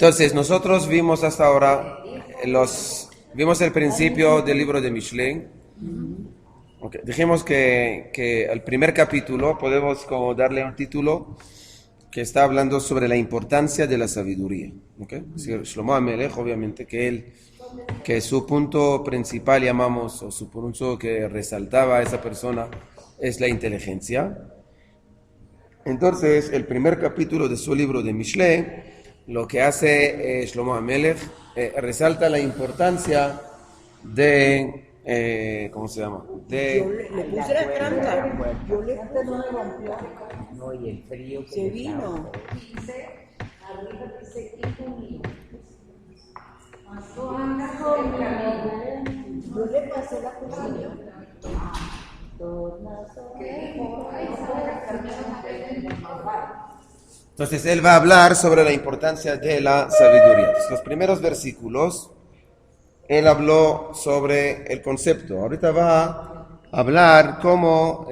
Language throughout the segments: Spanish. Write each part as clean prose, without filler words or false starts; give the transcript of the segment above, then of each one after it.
Entonces, nosotros vimos hasta ahora, vimos el principio del libro de Mishlei. Okay. Dijimos que el primer capítulo podemos como darle un título que está hablando sobre la importancia de la sabiduría. Okay. Shlomo HaMelech, obviamente, que su punto principal, llamamos, o su punto que resaltaba a esa persona, es la inteligencia. Entonces, el primer capítulo de su libro de Mishlei, lo que hace Shlomo HaMelech, resalta la importancia de, ¿cómo se llama? Le puse la trampa. Yo le puse no, y el frío que se vino. Yo le pasé la cocina. Entonces él va a hablar sobre la importancia de la sabiduría. Entonces, los primeros versículos, él habló sobre el concepto. Ahorita va a hablar cómo,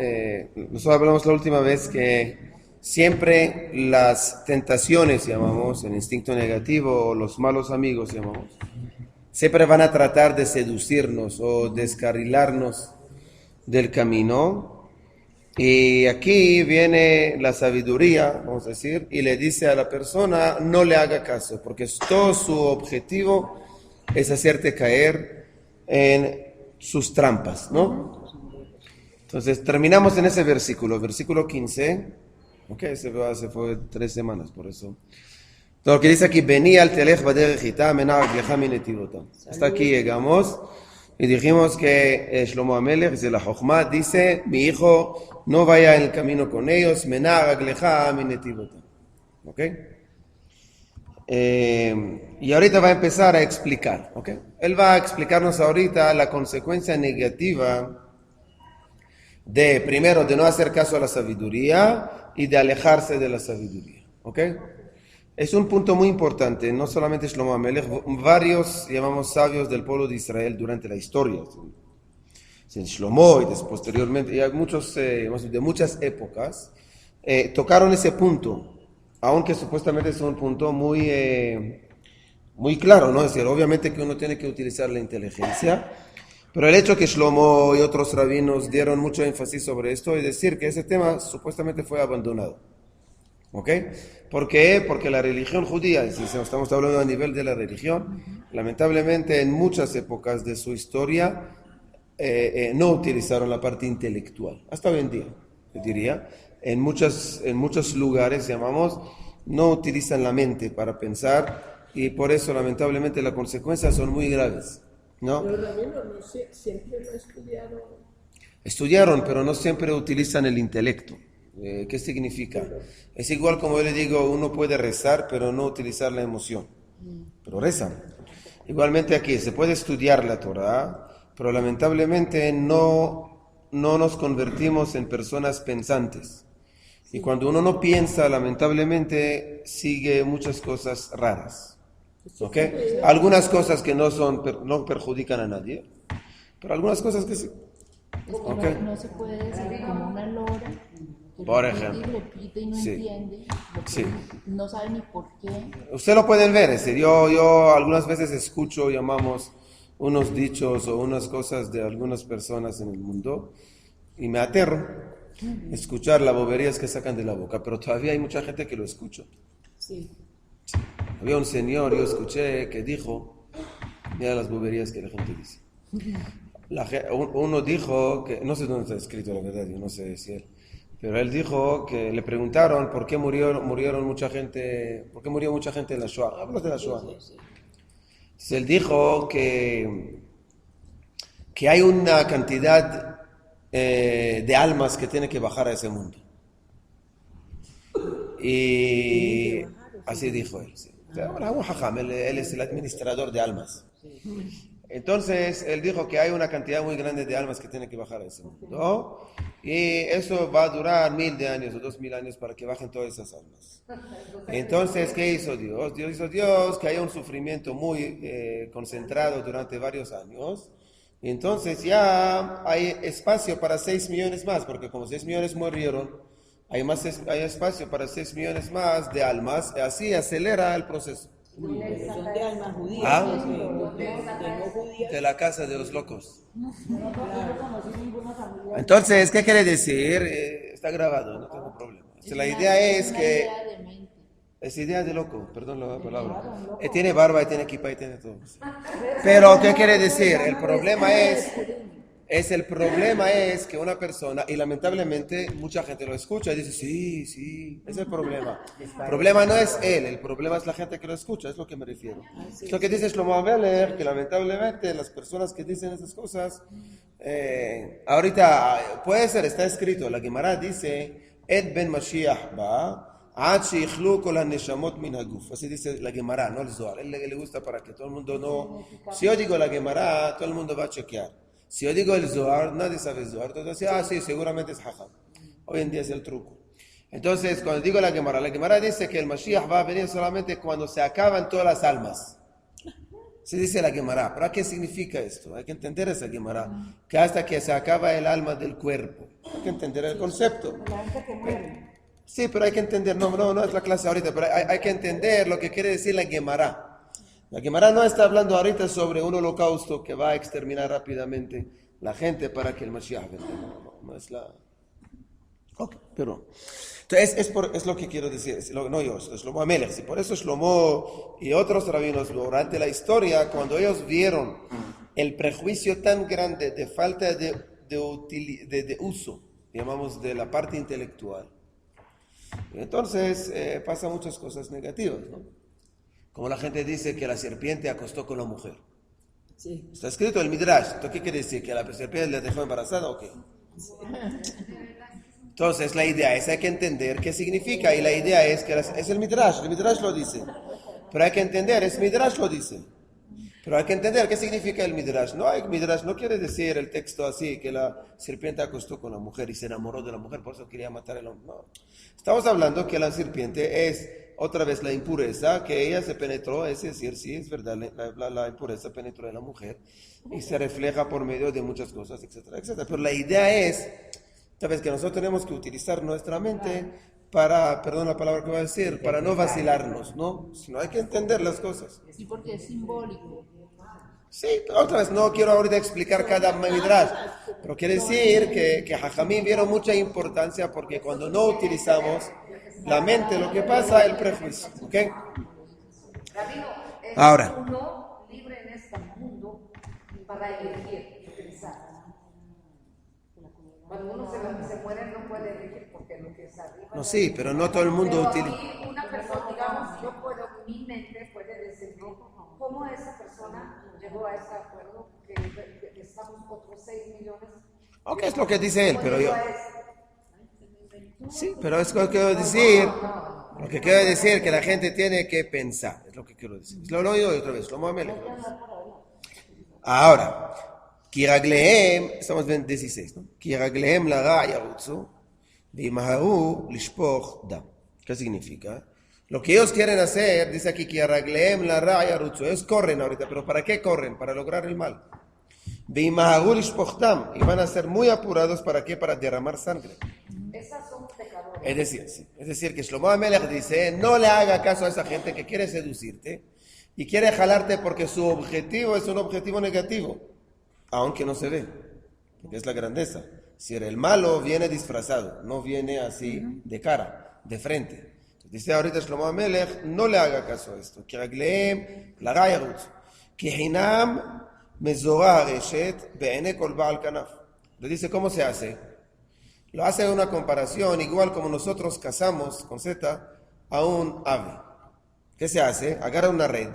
nosotros hablamos la última vez que siempre las tentaciones, llamamos, el instinto negativo o los malos amigos, llamamos, siempre van a tratar de seducirnos o descarrilarnos del camino. Y aquí viene la sabiduría, vamos a decir, y le dice a la persona, no le haga caso, porque todo su objetivo es hacerte caer en sus trampas, ¿no? Entonces, terminamos en ese versículo 15, ok, se fue 3 semanas, por eso. Todo lo que dice aquí, venía al telech baderech ita, menach lecha minetivota. Hasta aquí llegamos. Y dijimos que Shlomo HaMelech, dice la Jochma, dice, mi hijo no vaya en el camino con ellos, menag lecha minetivota. ¿Ok? Y ahorita va a empezar a explicar. ¿Ok? Él va a explicarnos ahorita la consecuencia negativa de, primero, de no hacer caso a la sabiduría y de alejarse de la sabiduría. ¿Ok? Es un punto muy importante, no solamente Shlomo HaMelech, varios, llamamos sabios del pueblo de Israel durante la historia. Shlomo y posteriormente, y hay muchos, de muchas épocas, tocaron ese punto, aunque supuestamente es un punto muy, muy claro, ¿no? Es decir, obviamente que uno tiene que utilizar la inteligencia, pero el hecho que Shlomo y otros rabinos dieron mucho énfasis sobre esto es decir que ese tema supuestamente fue abandonado. ¿Ok? ¿Por qué? Porque la religión judía, si estamos hablando a nivel de la religión, lamentablemente en muchas épocas de su historia no utilizaron la parte intelectual. Hasta hoy en día, yo diría, en muchos lugares, llamamos, no utilizan la mente para pensar y por eso lamentablemente las consecuencias son muy graves, ¿no? Los rabinos no siempre lo estudiaron. Estudiaron, pero no siempre utilizan el intelecto. ¿Qué significa? Es igual como yo le digo, uno puede rezar, pero no utilizar la emoción. Pero rezan. Igualmente aquí, se puede estudiar la Torah, pero lamentablemente no nos convertimos en personas pensantes. Y cuando uno no piensa, lamentablemente sigue muchas cosas raras. ¿Ok? Algunas cosas que no perjudican a nadie, pero algunas cosas que sí. Okay. No se puede decir como una lora que por ejemplo, repite y no entiende, no sabe ni por qué. Usted lo pueden ver, es decir, yo algunas veces escucho, llamamos, unos dichos o unas cosas de algunas personas en el mundo y me aterro escuchar las boberías que sacan de la boca, pero todavía hay mucha gente que lo escucha. Sí. Había un señor, yo escuché, que dijo, mira las boberías que la gente dice. Uno dijo que, no sé dónde está escrito la verdad, yo no sé si él, pero él dijo que le preguntaron por qué murió mucha gente en la Shoah. Hablas de la Shoah. Entonces él dijo que hay una cantidad de almas que tiene que bajar a ese mundo. Y así dijo él. Sí. Él es el administrador de almas. Entonces, él dijo que hay una cantidad muy grande de almas que tienen que bajar a ese mundo. Y eso va a durar 1000 años o 2000 años para que bajen todas esas almas. Entonces, ¿qué hizo Dios? Dios hizo que haya un sufrimiento muy concentrado durante varios años. Y entonces ya hay espacio para 6 millones más, porque como 6 millones murieron, hay espacio para 6 millones más de almas. Y así acelera el proceso. Pero son de almas judías, ¿Ah? de no judías. De la casa de los locos. Entonces, ¿qué quiere decir? Está grabado, no tengo problema. La idea es que... idea de mente. Es idea de loco, perdón la palabra. Tiene barba, y tiene equipa y tiene todo. Pero, ¿qué quiere decir? El problema es que una persona, y lamentablemente mucha gente lo escucha y dice, sí, es el problema. El problema no es él, el problema es la gente que lo escucha, es lo que me refiero. Es lo que dice Shlomo Ameler, que lamentablemente las personas que dicen esas cosas, ahorita puede ser, está escrito, la Gemara dice, Et ben Mashiach ba, así dice la Gemara, no el Zohar. Él le gusta para que todo el mundo no... Si yo digo la Gemara, todo el mundo va a chequear. Si yo digo el Zohar, nadie sabe el Zohar. Entonces, sí, seguramente es Jajam. Hoy en día es el truco. Entonces, cuando digo la Gemara dice que el Mashiach va a venir solamente cuando se acaban todas las almas. Se dice la Gemara. ¿Pero qué significa esto? Hay que entender esa Gemara. Que hasta que se acaba el alma del cuerpo. Hay que entender el concepto. Sí, pero hay que entender, no es la clase ahorita, pero hay que entender lo que quiere decir la Gemara. La Gemara no está hablando ahorita sobre un holocausto que va a exterminar rápidamente la gente para que el Mashiach venga. No es la... Ok, pero... Entonces, es lo que quiero decir, no yo, es Shlomo Amelech. Sí, por eso Shlomo y otros rabinos durante la historia, cuando ellos vieron el prejuicio tan grande de falta de uso, llamamos de la parte intelectual, entonces pasan muchas cosas negativas, ¿no? Como la gente dice que la serpiente acostó con la mujer. Sí. Está escrito en el Midrash. ¿Esto qué quiere decir? ¿Que la serpiente le dejó embarazada o qué? Entonces la idea es, hay que entender qué significa, y la idea es que es el Midrash lo dice. Pero hay que entender, es Midrash lo dice. Pero hay que entender qué significa el Midrash. Midrash no quiere decir el texto así, que la serpiente acostó con la mujer y se enamoró de la mujer, por eso quería matar al hombre. No. Estamos hablando que la serpiente es otra vez la impureza, que ella se penetró, es decir, sí, es verdad, la impureza penetró en la mujer y se refleja por medio de muchas cosas, etcétera, etcétera. Pero la idea es, sabes, que nosotros tenemos que utilizar nuestra mente para, perdón la palabra que voy a decir, para no vacilarnos, ¿no? Sino hay que entender las cosas. Sí, porque es simbólico. Sí, otra vez, no quiero ahorita explicar cada midrash, pero quiere decir que Jajamín vieron mucha importancia porque cuando no utilizamos la mente, lo que pasa es el prejuicio, ¿ok? Rabino, es Ahora. uno libre en este mundo para elegir y pensar. Cuando uno se muere no puede elegir porque lo que es arriba. No, sí, pero no todo el mundo utiliza. Aquí una persona, digamos, yo puedo, mi mente puede decirme cómo esa persona llegó a ese acuerdo que estamos otros 6 millones. Ok, es lo que dice él, pero yo... Sí, pero es lo que quiero decir. Lo que quiero decir que la gente tiene que pensar. Es lo que quiero decir. Lo digo otra vez. Lo mueve. Ahora, Kiraglehem, estamos en 16, ¿no? Kiraglehem la ra'yarutzu, vimaharu lishpoch dam. ¿Qué significa? Lo que ellos quieren hacer, dice aquí, Kiraglehem la ra'yarutzu. Ellos corren ahorita, pero ¿para qué corren? Para lograr el mal. Vimaharu lishpoch dam. Y van a ser muy apurados, ¿para qué? Para derramar sangre. Esas son pecadores. Es decir, que Shlomo Amelech dice, no le haga caso a esa gente que quiere seducirte y quiere jalarte porque su objetivo es un objetivo negativo, aunque no se ve, porque es la grandeza. Si el malo viene disfrazado, no viene así de cara, de frente. Dice ahorita Shlomo Amelech, no le haga caso a esto. Kiraglehem la ra'yarut, ki hinam mezorah reshet be'enei kol ba'al kanaf. Le dice, ¿cómo se hace? Lo hace una comparación, igual como nosotros cazamos con Z a un ave. ¿Qué se hace? Agarra una red,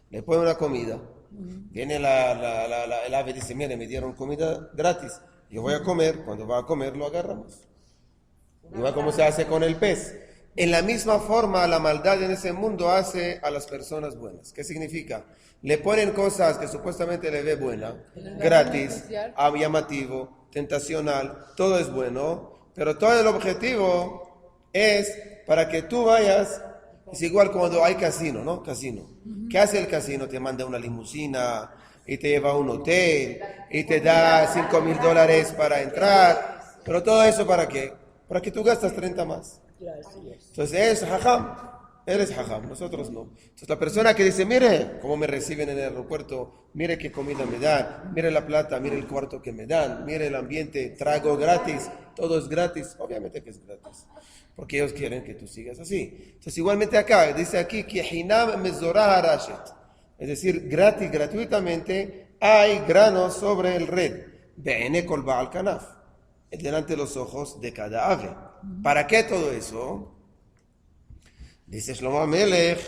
le pone una comida. Viene el ave y dice, mire, me dieron comida gratis. Yo voy a comer, cuando va a comer lo agarramos. Igual como se hace con el pez. En la misma forma, la maldad en ese mundo hace a las personas buenas. ¿Qué significa? Le ponen cosas que supuestamente le ve buena, gratis, llamativo, tentacional, todo es bueno, pero todo el objetivo es para que tú vayas. Es igual cuando hay casino, ¿no? Casino. ¿Qué hace el casino? Te manda una limusina y te lleva a un hotel y te da $5,000 para entrar. Pero todo eso ¿para qué? Para que tú gastas 30 más. Entonces es jajam. Él es jajam, nosotros no. Entonces la persona que dice, mire cómo me reciben en el aeropuerto, mire qué comida me dan, mire la plata, mire el cuarto que me dan, mire el ambiente, trago gratis, todo es gratis. Obviamente que es gratis, porque ellos quieren que tú sigas así. Entonces igualmente acá, dice aquí, que hinam mezorah harashet. Es decir, gratis, gratuitamente, hay granos sobre el red. Be'ene kol ba'al kanaf. Delante de los ojos de cada ave. ¿Para qué todo eso? Dice Shlomo Amelech,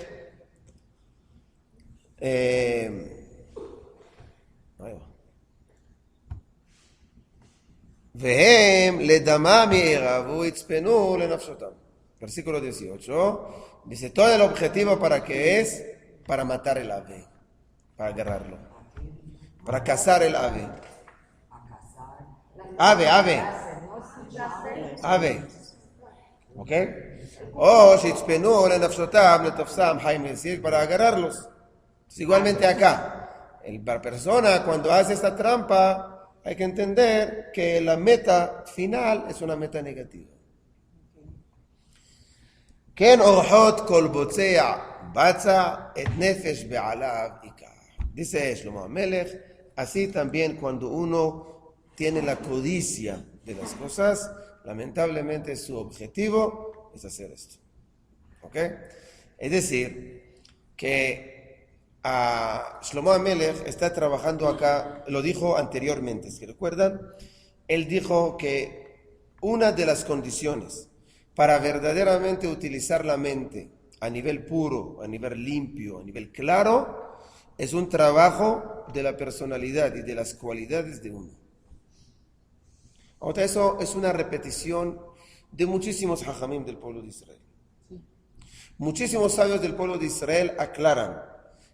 Vehem ledamam ye'eravu itzpenu lenafshotam. Versículo 18. Dice, todo el objetivo para qué es, para matar el ave, para agarrarlo, para cazar el ave. Ave. ¿Ok? O shitzpenu lenafshotam letofsam haim, es decir, para agarrarlos. Entonces, igualmente acá, la persona cuando hace esta trampa, hay que entender que la meta final es una meta negativa. Ken orhot kol botzea batza et nefesh be'alav ikar. Dice Shlomo Amelech, así también cuando uno tiene la codicia de las cosas, lamentablemente su objetivo es hacer esto. ¿Ok? Es decir, que Shlomo Amelech está trabajando acá, lo dijo anteriormente, ¿se recuerdan? Él dijo que una de las condiciones para verdaderamente utilizar la mente a nivel puro, a nivel limpio, a nivel claro, es un trabajo de la personalidad y de las cualidades de uno. Ahora, eso es una repetición de muchísimos hajamim del pueblo de Israel. Muchísimos sabios del pueblo de Israel aclaran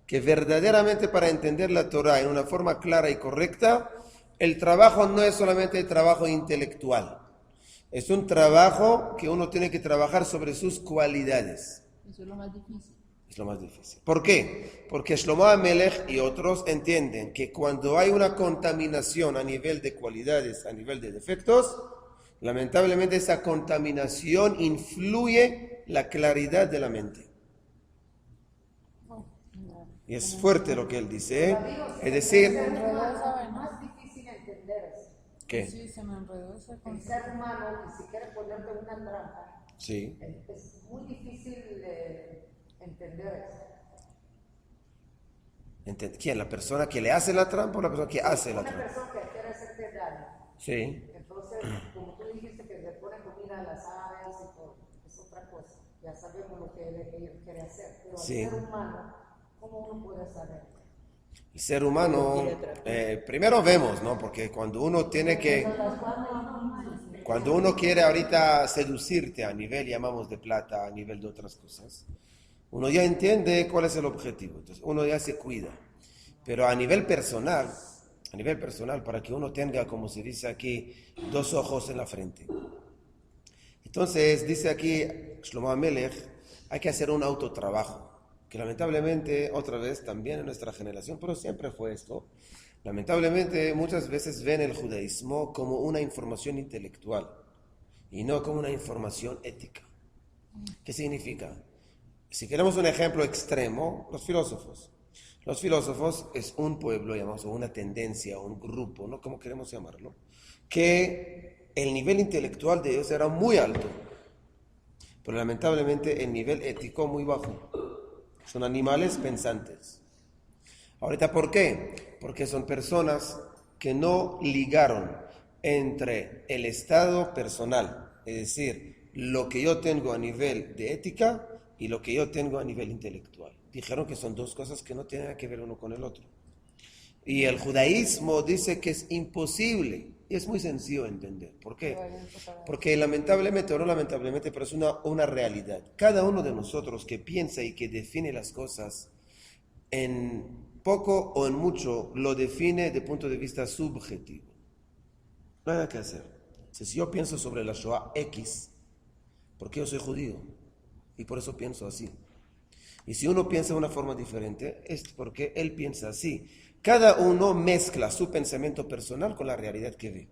que verdaderamente para entender la Torah en una forma clara y correcta, el trabajo no es solamente el trabajo intelectual. Es un trabajo que uno tiene que trabajar sobre sus cualidades. Eso es lo más difícil. Es lo más difícil. ¿Por qué? Porque Shlomo Amelech y otros entienden que cuando hay una contaminación a nivel de cualidades, a nivel de defectos, lamentablemente esa contaminación influye la claridad de la mente. Y es fuerte lo que él dice, ¿eh? Es decir, Es más difícil entender eso. ¿qué? Sí, se me enredó ese El concepto. ser humano, ni siquiera ponerte una trampa, Sí. es muy difícil entender eso. ¿Quién? ¿La persona que le hace la trampa o la persona que hace la Una trampa? persona que quiere hacerte daño, Sí. entonces, como tú dijiste que le pone comida a las aves y todo, es otra cosa. Ya sabemos lo que él quiere hacer, pero Sí. el ser humano, ¿cómo uno puede saber? El ser humano, primero vemos, ¿no? Porque cuando uno tiene que, cuando uno quiere ahorita seducirte a nivel, llamamos de plata, a nivel de otras cosas, uno ya entiende cuál es el objetivo, entonces uno ya se cuida. Pero a nivel personal, para que uno tenga, como se dice aquí, dos ojos en la frente. Entonces, dice aquí Shlomo Amelech, hay que hacer un autotrabajo, que lamentablemente, otra vez, también en nuestra generación, pero siempre fue esto, lamentablemente muchas veces ven el judaísmo como una información intelectual y no como una información ética. ¿Qué significa? Si queremos un ejemplo extremo, los filósofos. Los filósofos es un pueblo, llamamos, o una tendencia, un grupo, ¿no? Como queremos llamarlo, que el nivel intelectual de ellos era muy alto, pero lamentablemente el nivel ético muy bajo. Son animales pensantes. Ahorita, ¿por qué? Porque son personas que no ligaron entre el estado personal, es decir, lo que yo tengo a nivel de ética y lo que yo tengo a nivel intelectual. Dijeron que son dos cosas que no tienen nada que ver uno con el otro. Y el judaísmo dice que es imposible, y es muy sencillo de entender. ¿Por qué? Porque lamentablemente, o no lamentablemente, pero es una realidad. Cada uno de nosotros que piensa y que define las cosas, en poco o en mucho, lo define desde el punto de vista subjetivo. No hay nada que hacer. Si yo pienso sobre la Shoah X, porque yo soy judío, y por eso pienso así. Y si uno piensa de una forma diferente, es porque él piensa así. Cada uno mezcla su pensamiento personal con la realidad que ve.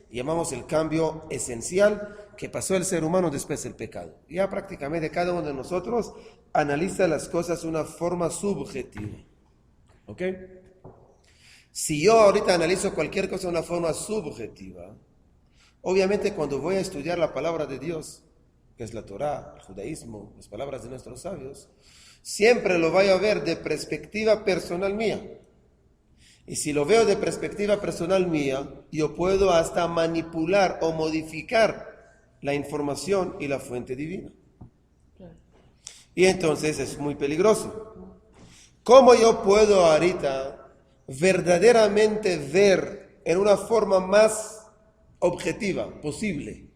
Llamamos el cambio esencial que pasó el ser humano después del pecado. Ya prácticamente cada uno de nosotros analiza las cosas de una forma subjetiva. ¿Ok? Si yo ahorita analizo cualquier cosa de una forma subjetiva, obviamente cuando voy a estudiar la palabra de Dios, que es la Torá, el judaísmo, las palabras de nuestros sabios, siempre lo voy a ver de perspectiva personal mía. Y si lo veo de perspectiva personal mía, yo puedo hasta manipular o modificar la información y la fuente divina. Y entonces es muy peligroso. ¿Cómo yo puedo ahorita verdaderamente ver en una forma más objetiva posible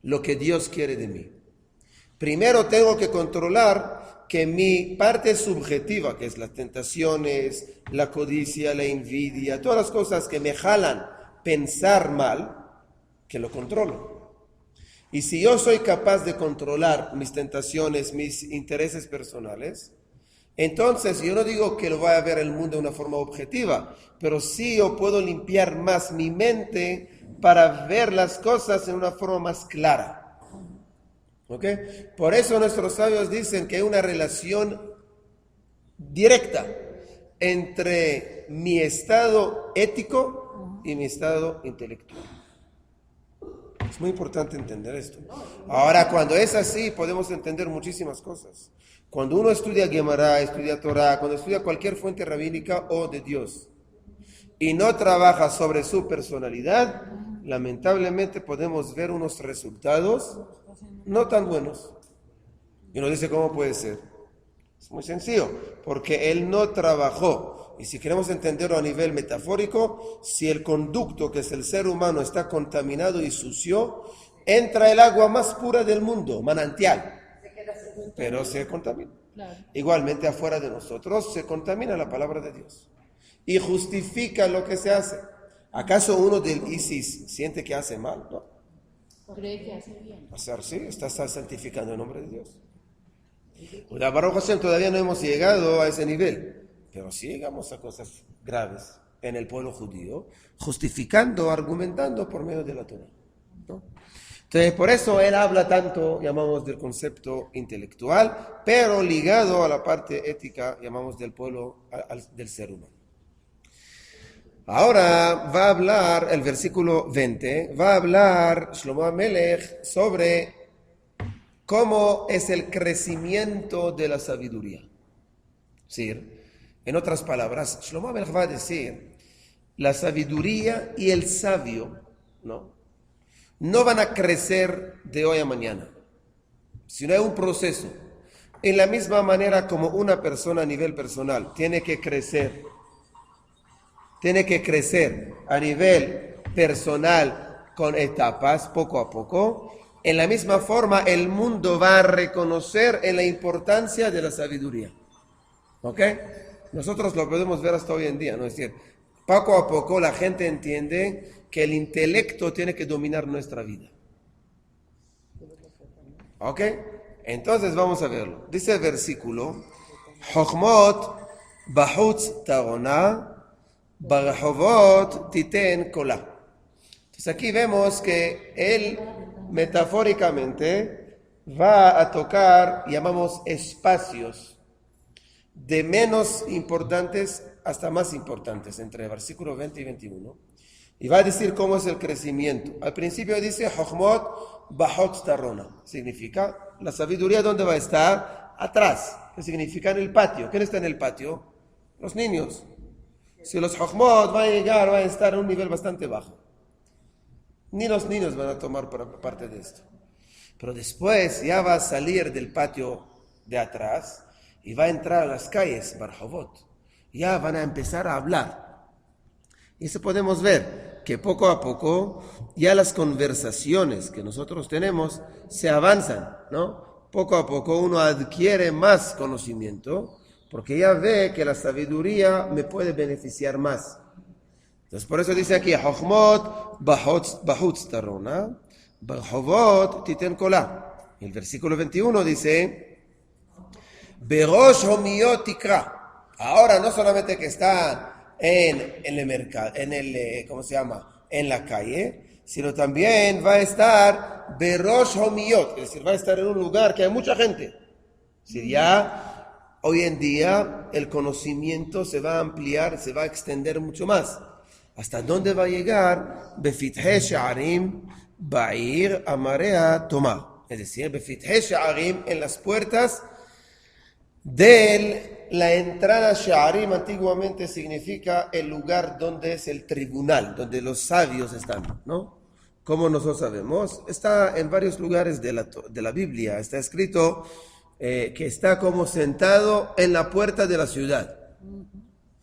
lo que Dios quiere de mí? Primero tengo que controlar que mi parte subjetiva, que es las tentaciones, la codicia, la envidia, todas las cosas que me jalan pensar mal, que lo controlo. Y si yo soy capaz de controlar mis tentaciones, mis intereses personales, entonces yo no digo que lo vaya a ver el mundo de una forma objetiva, pero sí yo puedo limpiar más mi mente para ver las cosas en una forma más clara. ¿Okay? Por eso nuestros sabios dicen que hay una relación directa entre mi estado ético y mi estado intelectual. Es muy importante entender esto. Ahora, cuando es así, podemos entender muchísimas cosas. Cuando uno estudia Gemara, estudia Torah, cuando estudia cualquier fuente rabínica o de Dios, y no trabaja sobre su personalidad, lamentablemente podemos ver unos resultados no tan buenos. Y uno dice, ¿cómo puede ser? Es muy sencillo, porque él no trabajó. Y si queremos entenderlo a nivel metafórico, si el conducto que es el ser humano está contaminado y sucio, entra el agua más pura del mundo, manantial, pero se contamina. Igualmente afuera de nosotros se contamina la palabra de Dios y justifica lo que se hace. ¿Acaso uno del ISIS siente que hace mal? No. Cree que hace bien. Hacer sí, está santificando el nombre de Dios. La Baruch Hashem todavía no hemos llegado a ese nivel, pero sí llegamos a cosas graves en el pueblo judío, justificando, argumentando por medio de la Torah, ¿no? Entonces, por eso él habla tanto, llamamos del concepto intelectual, pero ligado a la parte ética, llamamos del pueblo, del ser humano. Ahora va a hablar, el versículo 20, va a hablar Shlomo HaMelech sobre cómo es el crecimiento de la sabiduría. ¿Sí? En otras palabras, Shlomo HaMelech va a decir, la sabiduría y el sabio, no van a crecer de hoy a mañana, sino hay un proceso. En la misma manera como una persona a nivel personal tiene que crecer a nivel personal con etapas, poco a poco. En la misma forma, el mundo va a reconocer en la importancia de la sabiduría. ¿Ok? Nosotros lo podemos ver hasta hoy en día, ¿no? Es decir, poco a poco la gente entiende que el intelecto tiene que dominar nuestra vida. ¿Ok? Entonces vamos a verlo. Dice el versículo, Chochmot bahutz tarona, Barhovot titen kola. Entonces aquí vemos que él metafóricamente va a tocar, llamamos espacios de menos importantes hasta más importantes, entre el versículo 20 y 21. Y va a decir cómo es el crecimiento. Al principio dice, Chochmot bahutz tarona. Significa, la sabiduría, ¿dónde va a estar? Atrás. ¿Qué significa? En el patio. ¿Quién está en el patio? Los niños. Si los Chochmot van a estar a un nivel bastante bajo. Ni los niños van a tomar parte de esto. Pero después ya va a salir del patio de atrás y va a entrar a las calles, Barhovot. Ya van a empezar a hablar. Y eso podemos ver, que poco a poco ya las conversaciones que nosotros tenemos se avanzan, ¿no? Poco a poco uno adquiere más conocimiento, porque ya ve que la sabiduría me puede beneficiar más. Entonces por eso dice aquí, Chochmot bahutz tarona, Barhovot titen kola. El versículo 21 dice, Berosh homiot tikra. Ahora no solamente que están en el mercado, ¿cómo se llama? en la calle, sino también va a estar Berosh Homiyot, es decir, va a estar en un lugar que hay mucha gente. Es decir, ya hoy en día el conocimiento se va a ampliar, se va a extender mucho más. ¿Hasta dónde va a llegar? Befithe Sha'arim Ba'ir Amarea Tomá. Es decir, Befithe Sha'arim, en las puertas de la entrada. Sha'arim antiguamente significa el lugar donde es el tribunal, donde los sabios están, ¿no? Como nosotros sabemos, está en varios lugares de la Biblia, está escrito que está como sentado en la puerta de la ciudad.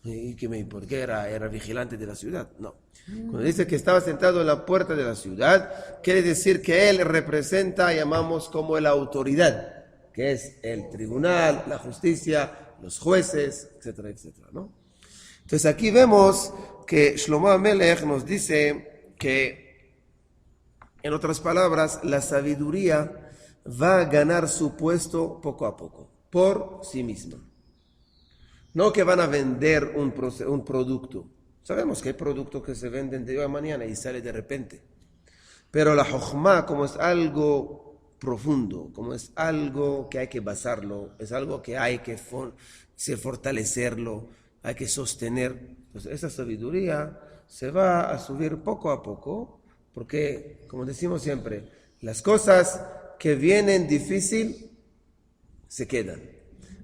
¿Y qué por qué era vigilante de la ciudad? No. Cuando dice que estaba sentado en la puerta de la ciudad, quiere decir que él representa, llamamos como la autoridad, que es el tribunal, la justicia, los jueces, etcétera, etcétera, ¿no? Entonces aquí vemos que Shlomo HaMelech nos dice que, en otras palabras, la sabiduría va a ganar su puesto poco a poco, por sí misma. No que van a vender un producto. Sabemos que hay productos que se venden de hoy a mañana y sale de repente. Pero la Jochma, como es algo profundo, como es algo que hay que basarlo, es algo que hay que fortalecerlo, hay que sostener, pues esa sabiduría se va a subir poco a poco, porque, como decimos siempre, las cosas que vienen difícil se quedan.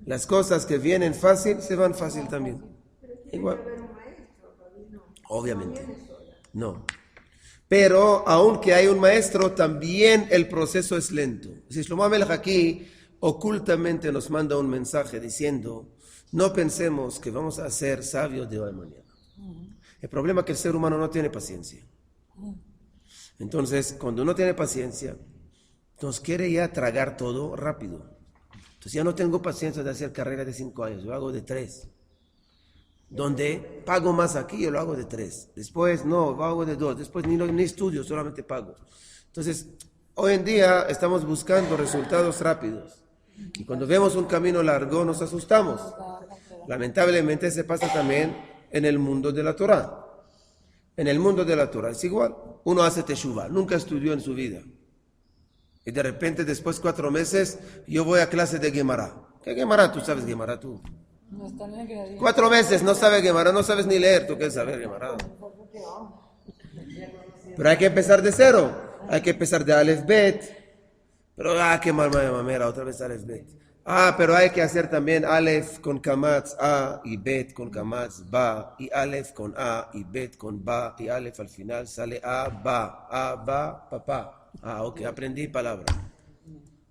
Las cosas que vienen fácil se van fácil también. Igual. Obviamente. No. Pero aunque hay un maestro, también el proceso es lento. Si Shlomo HaMelech aquí ocultamente nos manda un mensaje diciendo: no pensemos que vamos a ser sabios de hoy a mañana. El problema es que el ser humano no tiene paciencia. Entonces, cuando no tiene paciencia, nos quiere ya tragar todo rápido. Entonces ya no tengo paciencia de hacer carrera de 5 años, yo hago de 3. Donde pago más aquí, yo lo hago de 3. Después no, lo hago de 2. Después ni estudio, solamente pago. Entonces, hoy en día estamos buscando resultados rápidos. Y cuando vemos un camino largo nos asustamos. Lamentablemente se pasa también en el mundo de la Torah. En el mundo de la Torah es igual. Uno hace teshuvah, nunca estudió en su vida. Y de repente, después de 4 meses, yo voy a clase de Gemara. ¿Qué Gemara? ¿Tú sabes Gemara tú? No está en el gradiente. 4 meses, no sabes Gemara, no sabes ni leer. ¿Tú qué sabes Gemara? Pero hay que empezar de cero. Hay que empezar de Aleph Bet. Pero, qué mamera, otra vez Aleph Bet. Pero hay que hacer también Aleph con Kamatz A y Bet con Kamatz Ba. Y Aleph con A y Bet con Ba. Y Aleph al final sale A, Ba, papá. Ok, aprendí palabra.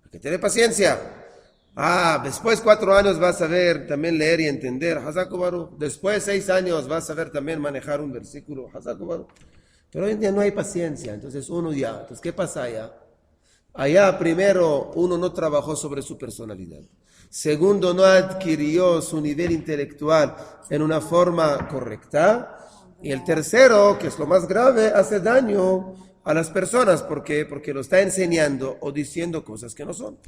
Hay que tener paciencia. Después 4 años vas a saber también leer y entender. Hazaku Baruch. Después 6 años vas a saber también manejar un versículo. Hazaku Baruch. Pero hoy en día no hay paciencia. Entonces uno ya. Entonces, ¿qué pasa allá? Allá, primero, uno no trabajó sobre su personalidad. Segundo, no adquirió su nivel intelectual en una forma correcta. Y el tercero, que es lo más grave, hace daño a las personas. ¿Por qué? Porque lo está enseñando o diciendo cosas que no son.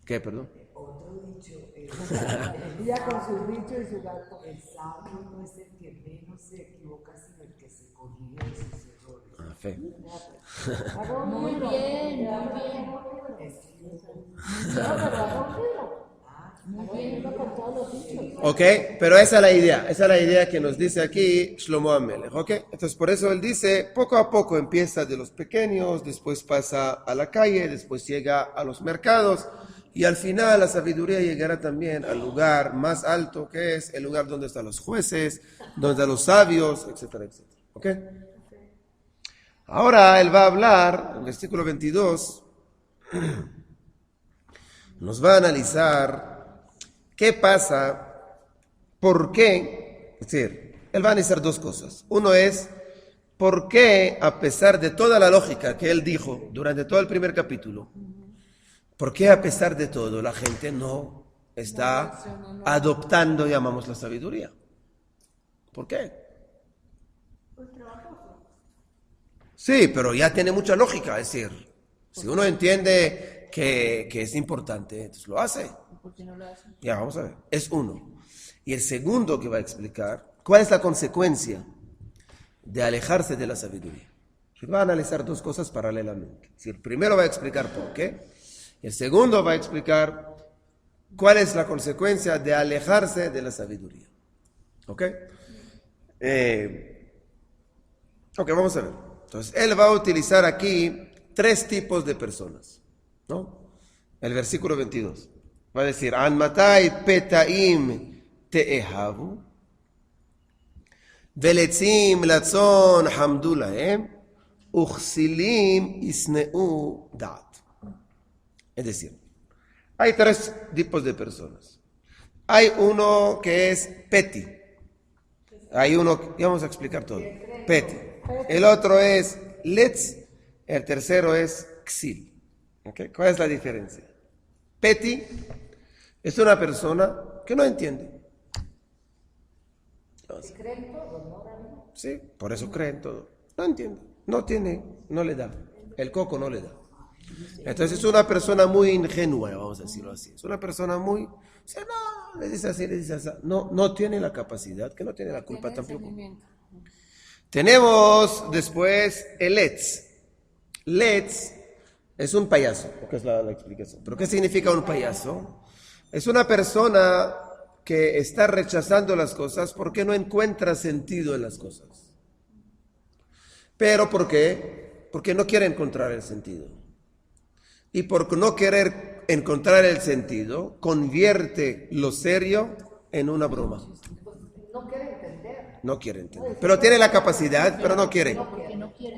¿Qué, perdón? Otro dicho, Ella con su dicho y su gato. el sabio no es el que menos se equivoca, sino el que se corrige de sus errores. Fe. Muy bien, muy bien. Ok, pero esa es la idea que nos dice aquí Shlomo HaMelech, ok. Entonces por eso él dice, poco a poco empieza de los pequeños, después pasa a la calle, después llega a los mercados, y al final la sabiduría llegará también al lugar más alto, que es el lugar donde están los jueces, donde están los sabios, etcétera, etcétera, ok. Ahora él va a hablar, en el versículo 22, nos va a analizar qué pasa, por qué, es decir, él va a analizar 2 cosas. Uno es, por qué, a pesar de toda la lógica que él dijo durante todo el primer capítulo, por qué a pesar de todo la gente no está adoptando, llamamos, la sabiduría. ¿Por qué? Sí, pero ya tiene mucha lógica, es decir, si uno entiende que es importante, entonces lo hace. ¿Por qué no lo hacen? Ya, vamos a ver. Es uno. Y el segundo que va a explicar, ¿cuál es la consecuencia de alejarse de la sabiduría. Va a analizar dos cosas paralelamente. Si el primero va a explicar por qué, el segundo va a explicar cuál es la consecuencia de alejarse de la sabiduría. ¿Ok? Vamos a ver. Entonces, él va a utilizar aquí 3 tipos de personas, ¿no? El versículo 22 va a decir: An matai petaim te'ehavu veletzim latzon hamdu lahem uchsilim isneu da'at. Es decir, hay 3 tipos de personas. Hay uno que es peti. Hay uno, y vamos a explicar todo. Peti. El otro es letz. El tercero es xil. ¿Okay? ¿Cuál es la diferencia? Peti es una persona que no entiende. Sí, por eso creen todo. No entiende, no tiene, no le da. El coco no le da. Entonces es una persona muy ingenua, vamos a decirlo así. Es una persona muy, o sea, no, le dice así, no tiene la capacidad, que no tiene la culpa tampoco. Tenemos después el letz. Letz es un payaso, porque es la explicación. ¿Pero qué significa un payaso? Es una persona que está rechazando las cosas porque no encuentra sentido en las cosas. ¿Pero por qué? Porque no quiere encontrar el sentido. Y por no querer encontrar el sentido, convierte lo serio en una broma. No quiere entender. Pero tiene la capacidad, pero no quiere.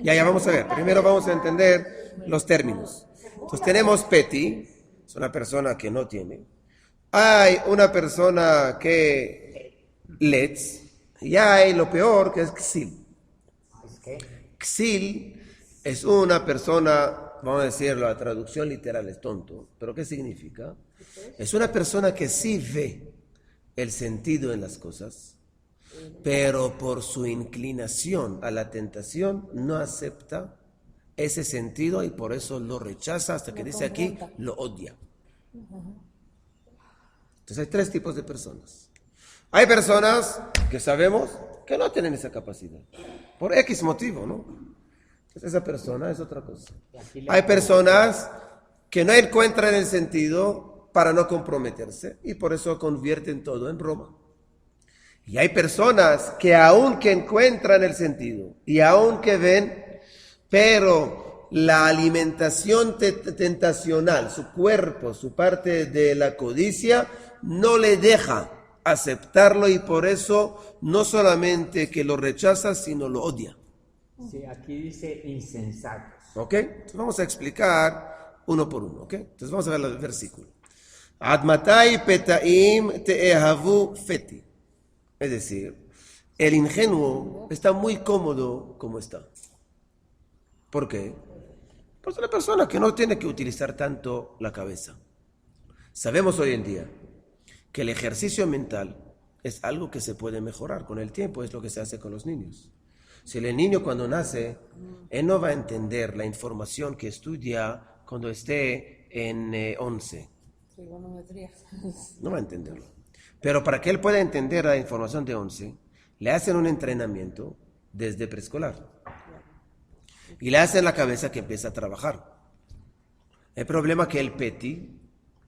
Ya vamos a ver. Primero vamos a entender los términos. Entonces tenemos peti, es una persona que no tiene. Hay una persona que letz, y hay lo peor que es xil. Xil es una persona, vamos a decirlo, la traducción literal es tonto, pero ¿qué significa? Es una persona que sí ve el sentido en las cosas, pero por su inclinación a la tentación no acepta ese sentido y por eso lo rechaza hasta que dice aquí, lo odia. Entonces hay 3 tipos de personas. Hay personas que sabemos que no tienen esa capacidad, por X motivo, ¿no? Entonces esa persona es otra cosa. Hay personas que no encuentran el sentido para no comprometerse y por eso convierten todo en broma. Y hay personas que aunque encuentran el sentido y aunque ven, pero la alimentación tentacional, su cuerpo, su parte de la codicia, no le deja aceptarlo y por eso no solamente que lo rechaza, sino lo odia. Sí, aquí dice insensatos. ¿Ok? Entonces vamos a explicar uno por uno. ¿Ok? Entonces vamos a ver el versículo. Admatai petaim te'ehavu feti. Es decir, el ingenuo está muy cómodo como está. ¿Por qué? Pues es una persona que no tiene que utilizar tanto la cabeza. Sabemos hoy en día que el ejercicio mental es algo que se puede mejorar con el tiempo, es lo que se hace con los niños. Si el niño cuando nace, él no va a entender la información que estudia cuando esté en 11. No va a entenderlo. Pero para que él pueda entender la información de 11, le hacen un entrenamiento desde preescolar. Y le hacen la cabeza que empieza a trabajar. El problema es que el peti,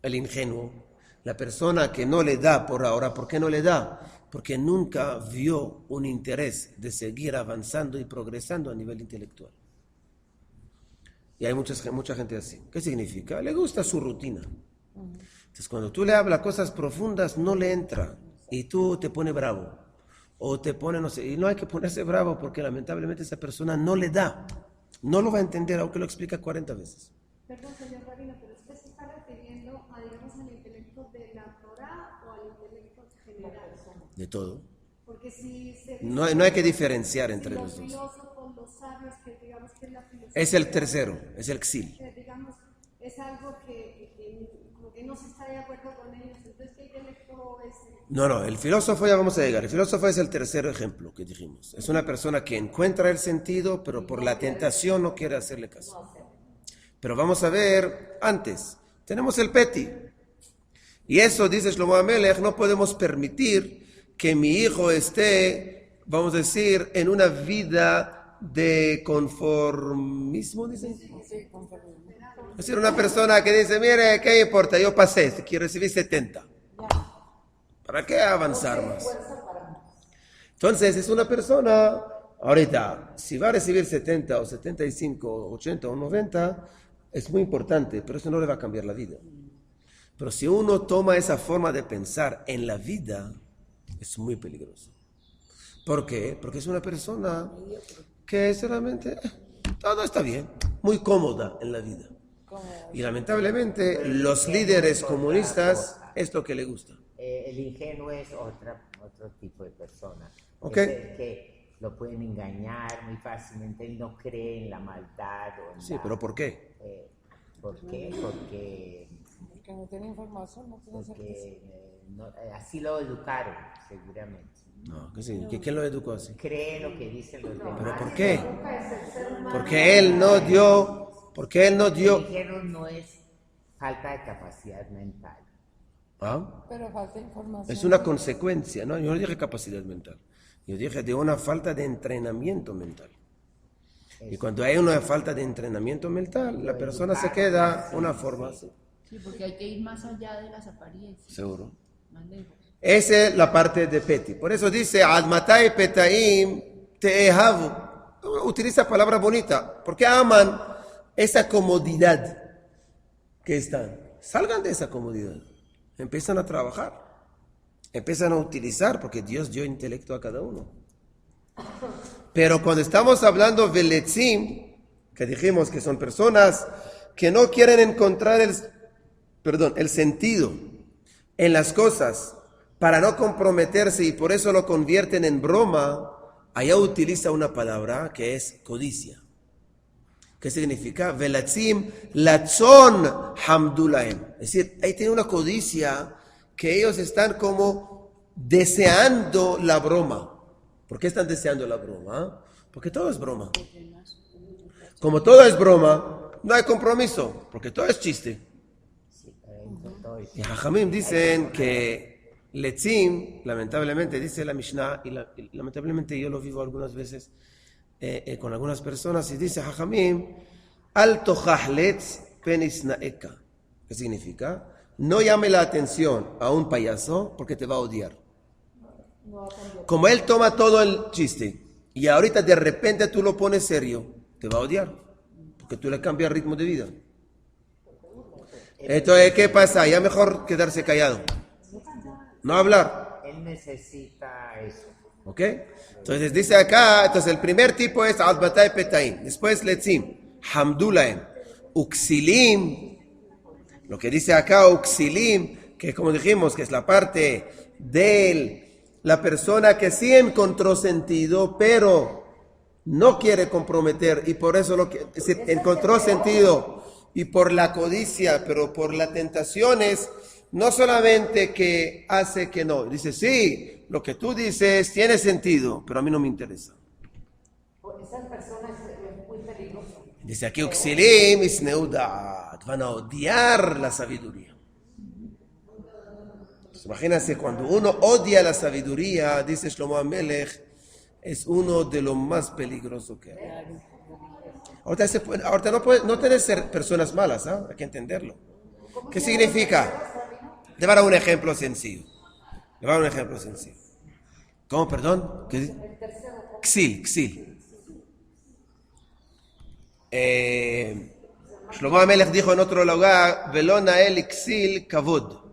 el ingenuo, la persona que no le da por ahora, ¿por qué no le da? Porque nunca vio un interés de seguir avanzando y progresando a nivel intelectual. Y hay mucha gente así. ¿Qué significa? Le gusta su rutina. Entonces cuando tú le hablas cosas profundas no le entra y tú te pones bravo o te pone no sé, y no hay que ponerse bravo porque lamentablemente esa persona no le da, no lo va a entender aunque lo explica 40 veces. Perdón, señor Rabino, pero usted se está refiriendo a, digamos, al intelecto de la Torá o al intelecto general. De todo. Porque si no hay que diferenciar entre los los dos. Filósofos, los sabios, que digamos que es la filosofía. Es el tercero, es el xil. Digamos, es algo que como que no se está de acuerdo con ellos. Entonces, ¿qué intelecto es? No, el filósofo ya vamos a llegar. El filósofo es el tercer ejemplo que dijimos. Es una persona que encuentra el sentido, pero por la tentación no quiere hacerle caso. Pero vamos a ver antes. Tenemos el peti. Y eso, dice Shlomo HaMelech, no podemos permitir que mi hijo esté vamos a decir, en una vida de conformismo, dicen. Es decir, una persona que dice, mire, ¿qué importa? Yo pasé, quiero recibir 70. ¿Para qué avanzar más? Entonces, es una persona, ahorita, si va a recibir 70 o 75 o 80 o 90, es muy importante, pero eso no le va a cambiar la vida. Pero si uno toma esa forma de pensar en la vida, es muy peligroso. ¿Por qué? Porque es una persona que solamente todo está bien, muy cómoda en la vida. Y lamentablemente los líderes comunistas es lo que le gusta. El ingenuo es otro tipo de persona. Ok. Es el que lo pueden engañar muy fácilmente, él no cree en la maldad. Sí, pero ¿por qué? ¿Por qué? Porque no tiene información, no tiene certeza. así lo educaron, seguramente. No, ¿quién lo educó así? Cree lo que dicen los demás. ¿Pero por qué? Porque él no dio. El ingenuo no es falta de capacidad mental. ¿Ah? Pero falta información. Es una consecuencia, ¿no? Yo no dije capacidad mental. Yo dije de una falta de entrenamiento mental. Y cuando hay una falta de entrenamiento mental, la persona se queda una forma así. Sí, porque hay que ir más allá de las apariencias. Seguro. Más lejos. Esa es la parte de Peti. Por eso dice, Admatai Petaim Teehavu. Utiliza palabra bonita. Porque aman esa comodidad que están. Salgan de esa comodidad. Empiezan a trabajar. Empiezan a utilizar, porque Dios dio intelecto a cada uno. Pero cuando estamos hablando de Letzim, que dijimos que son personas que no quieren encontrar el sentido en las cosas para no comprometerse y por eso lo convierten en broma, allá utiliza una palabra que es codicia. ¿Qué significa? Velatzim latzon hamdulahem. Es decir, ahí tiene una codicia que ellos están como deseando la broma. ¿Por qué están deseando la broma? Porque todo es broma. Como todo es broma, no hay compromiso, porque todo es chiste. Y Jajamim dicen que Letzim, lamentablemente, dice la Mishnah, y lamentablemente yo lo vivo algunas veces con algunas personas, y dice Jajamim, Al tochach letz penis naeka. ¿Qué significa? No llame la atención a un payaso porque te va a odiar. Como él toma todo el chiste y ahorita de repente tú lo pones serio, te va a odiar porque tú le cambias el ritmo de vida. Entonces, ¿qué pasa? Ya mejor quedarse callado, no hablar. Él necesita eso. ¿Ok? Entonces dice acá, el primer tipo es Adbatai Petaim, después Letzim, Hamdulahem, Uxilim. Lo que dice acá, Uxilim, que como dijimos, que es la parte de la persona que sí encontró sentido, pero no quiere comprometer, y por eso es decir, encontró sentido, y por la codicia, pero por las tentaciones, no solamente que hace que no, dice, sí, lo que tú dices tiene sentido, pero a mí no me interesa. Esa persona es muy peligrosa. Dice aquí, Uxilim isneudat, van a odiar la sabiduría. Imagínense, cuando uno odia la sabiduría, dice Shlomo HaMelech, es uno de los más peligrosos que hay. Ahorita no tienen que ser personas malas, ¿eh? Hay que entenderlo. ¿Qué significa? Le voy a dar un ejemplo sencillo. ¿Cómo, perdón? ¿Qué dice? Xil. Shlomo HaMelech dijo en otro lugar, Velona el Xil Kavod.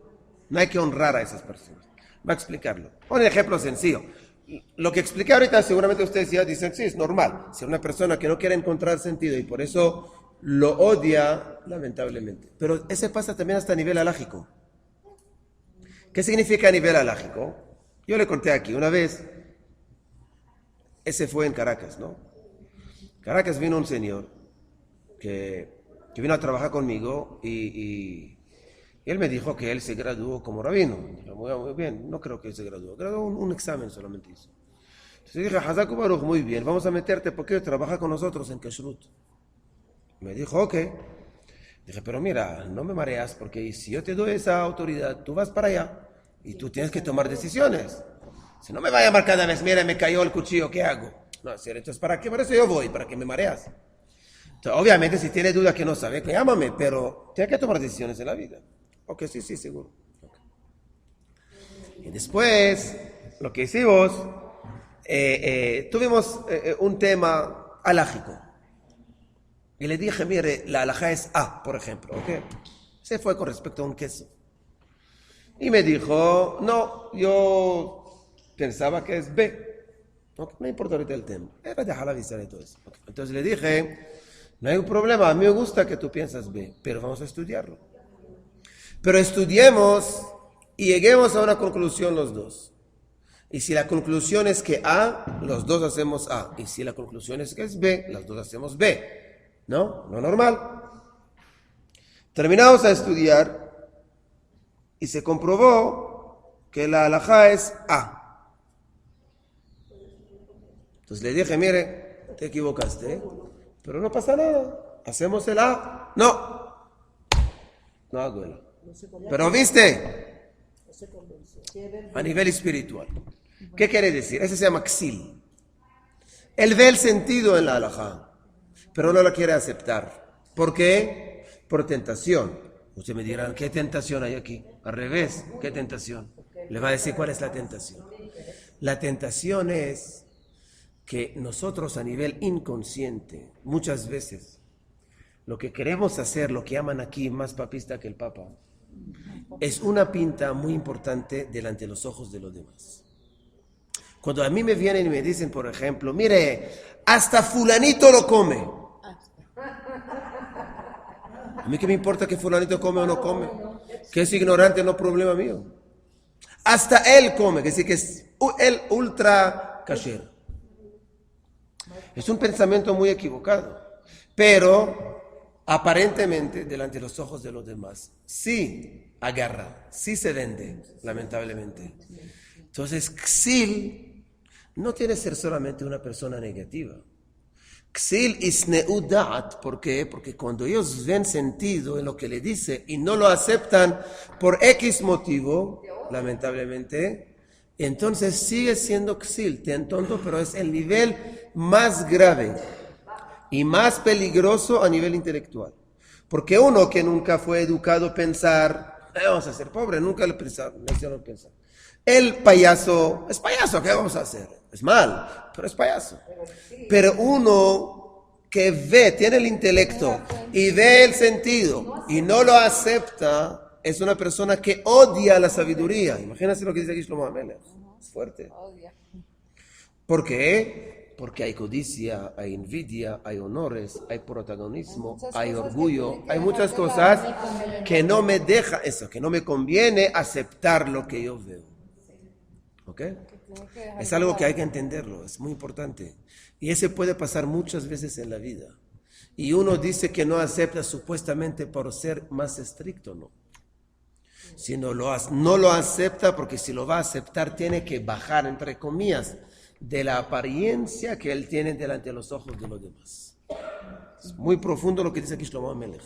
No hay que honrar a esas personas. Va a explicarlo. Un ejemplo sencillo. Lo que expliqué ahorita, seguramente ustedes ya dicen, sí, es normal. Si una persona que no quiere encontrar sentido y por eso lo odia, lamentablemente. Pero ese pasa también hasta a nivel alágico. ¿Qué significa a nivel alágico? Yo le conté aquí, una vez, ese fue en Caracas, ¿no? Caracas vino un señor que vino a trabajar conmigo y él me dijo que él se graduó como rabino. Dije, muy bien, no creo que él se graduó un examen solamente hizo. Entonces dije, Hazaku Baruch, muy bien, vamos a meterte porque trabaja con nosotros en Kashrut. Me dijo, ok. Dije, pero mira, no me mareas porque si yo te doy esa autoridad, tú vas para allá y tú tienes que tomar decisiones. Si no me va a llamar cada vez, mira, me cayó el cuchillo, ¿qué hago? No, entonces, ¿para qué? Por eso yo voy, para que me mareas. Entonces, obviamente, si tiene duda que no sabe, llámame, pero tiene que tomar decisiones en la vida. Ok, sí, seguro. Okay. Y después, lo que hicimos, tuvimos un tema alágico. Y le dije, mire, la alajá es A, por ejemplo, ¿ok? Se fue con respecto a un queso. Y me dijo, no, yo pensaba que es B. Okay, no importa ahorita el tema. Era dejar avisar y todo eso. Okay. Entonces le dije, no hay un problema, a mí me gusta que tú piensas B, pero vamos a estudiarlo. Pero estudiemos y lleguemos a una conclusión los dos. Y si la conclusión es que A, los dos hacemos A. Y si la conclusión es que es B, los dos hacemos B. ¿No? No normal. Terminamos a estudiar y se comprobó que la alajá es A. Entonces le dije, mire, te equivocaste, pero no pasa nada. Hacemos el A. No hago el A. Pero viste, a nivel espiritual. ¿Qué quiere decir? Ese se llama Ksil. Él ve el sentido en la alajá, pero no la quiere aceptar. ¿Por qué? Por tentación. Ustedes me dirán, ¿qué tentación hay aquí? Al revés, ¿qué tentación? Le va a decir cuál es la tentación. La tentación es que nosotros a nivel inconsciente, muchas veces, lo que queremos hacer, lo que llaman aquí más papista que el Papa, es una pinta muy importante delante de los ojos de los demás. Cuando a mí me vienen y me dicen, por ejemplo, mire, hasta fulanito lo come. A mí qué me importa que fulanito come o no come. Que es ignorante, no es problema mío. Hasta él come, que sí que es el ultra kasher. Es un pensamiento muy equivocado. Pero aparentemente, delante de los ojos de los demás, sí agarra, sí se vende, lamentablemente. Entonces, Ksil no tiene que ser solamente una persona negativa. Ksil isneu da'at, ¿por qué? Porque cuando ellos ven sentido en lo que le dice y no lo aceptan por X motivo, lamentablemente, entonces sigue siendo Ksil, tonto, pero es el nivel más grave y más peligroso a nivel intelectual. Porque uno que nunca fue educado a pensar, vamos a ser pobres, nunca le hicieron pensar. El payaso es payaso, ¿qué vamos a hacer? Es mal, pero es payaso. Pero uno que ve, tiene el intelecto y ve el sentido y no lo acepta, es una persona que odia la sabiduría. Imagínense lo que dice aquí Shlomo HaMelech. Es fuerte. ¿Por qué? Porque hay codicia, hay envidia, hay honores, hay protagonismo, hay orgullo, hay muchas cosas que no me deja eso, que no me conviene aceptar lo que yo veo. ¿Ok? Es algo que hay que entenderlo, es muy importante. Y ese puede pasar muchas veces en la vida. Y uno dice que no acepta supuestamente por ser más estricto, no. Sino no lo acepta porque si lo va a aceptar tiene que bajar, entre comillas, de la apariencia que él tiene delante de los ojos de los demás. Es muy profundo lo que dice aquí Shlomo HaMelech.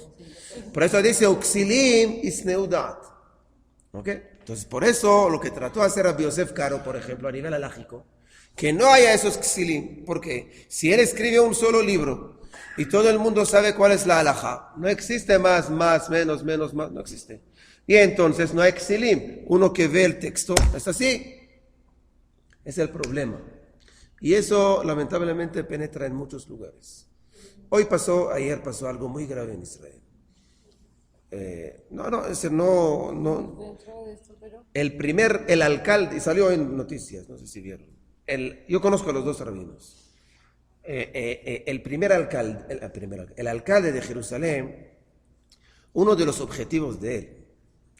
Por eso dice, Uksilim isneu da'at. ¿Ok? Entonces, por eso lo que trató de hacer Rabbi Yosef Karo, por ejemplo, a nivel alágico, que no haya esos ksilim, porque si él escribe un solo libro y todo el mundo sabe cuál es la alajá, no existe más, menos, más, no existe. Y entonces no hay ksilim. Uno que ve el texto es así. Es el problema. Y eso lamentablemente penetra en muchos lugares. Ayer pasó algo muy grave en Israel. El alcalde, y salió en noticias, no sé si vieron. Yo conozco a los dos rabinos. El alcalde de Jerusalén, uno de los objetivos de él,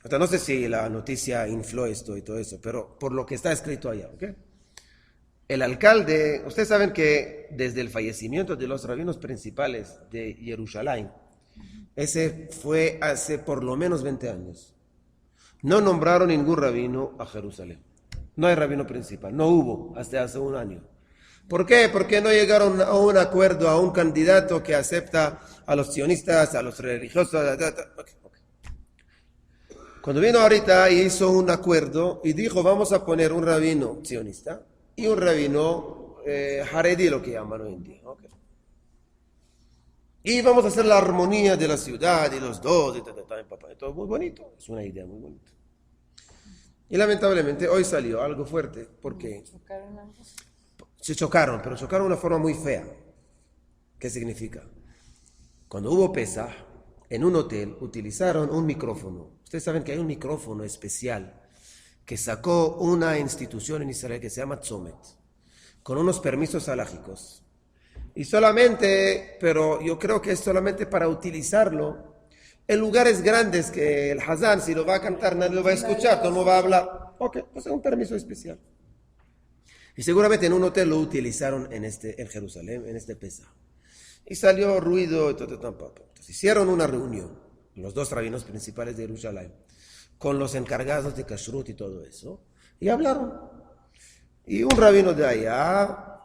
no sé si la noticia infló esto y todo eso, pero por lo que está escrito allá, ¿ok? El alcalde, ustedes saben que desde el fallecimiento de los rabinos principales de Jerusalén, ese fue hace por lo menos 20 años. No nombraron ningún rabino a Jerusalén. No hay rabino principal, no hubo hasta hace un año. ¿Por qué? Porque no llegaron a un acuerdo, a un candidato que acepta a los sionistas, a los religiosos. Cuando vino ahorita hizo un acuerdo y dijo, vamos a poner un rabino sionista y un rabino haredi, lo que llaman hoy en día. Okay. Y vamos a hacer la armonía de la ciudad y los dos, y todo muy bonito. Es una idea muy bonita. Y lamentablemente hoy salió algo fuerte, porque se chocaron, pero chocaron de una forma muy fea. ¿Qué significa? Cuando hubo Pesaj, en un hotel utilizaron un micrófono. Ustedes saben que hay un micrófono especial que sacó una institución en Israel que se llama Tzomet, con unos permisos halágicos. Y solamente, pero yo creo que es solamente para utilizarlo en lugares grandes que el Hazán, si lo va a cantar, nadie lo va a escuchar, todo no va a hablar. Ok, pues es un permiso especial. Y seguramente en un hotel lo utilizaron en Jerusalén, en este Pesaj. Y salió ruido y todo. Entonces hicieron una reunión, los dos rabinos principales de Jerusalén, con los encargados de Kashrut y todo eso, y hablaron. Y un rabino de allá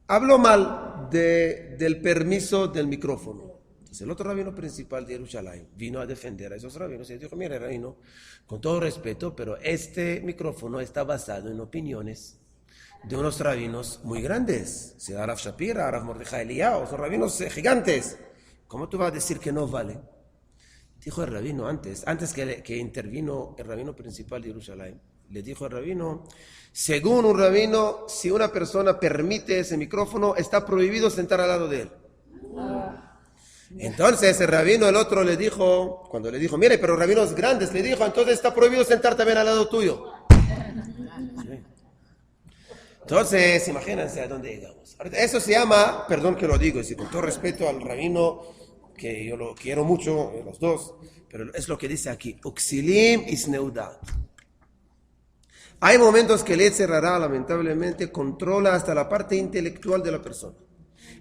habló mal del permiso del micrófono. Entonces el otro rabino principal de Jerusalén vino a defender a esos rabinos y dijo, mire rabino, con todo respeto, pero este micrófono está basado en opiniones de unos rabinos muy grandes, sea Rav Shapira, Rav Mordechai Eliyahu, son rabinos gigantes. ¿Cómo tú vas a decir que no vale? Dijo el rabino antes que intervino el rabino principal de Jerusalén, le dijo al rabino, según un rabino, si una persona permite ese micrófono, está prohibido sentar al lado de él. Entonces el rabino, el otro le dijo, cuando le dijo, mire, pero rabinos grandes, le dijo, entonces está prohibido sentar también al lado tuyo. Sí. Entonces, imagínense a dónde llegamos. Eso se llama, perdón que lo digo, y con todo respeto al rabino, que yo lo quiero mucho, los dos, pero es lo que dice aquí, Uxilim isneudat. Hay momentos que el Yetzer Hara, lamentablemente, controla hasta la parte intelectual de la persona.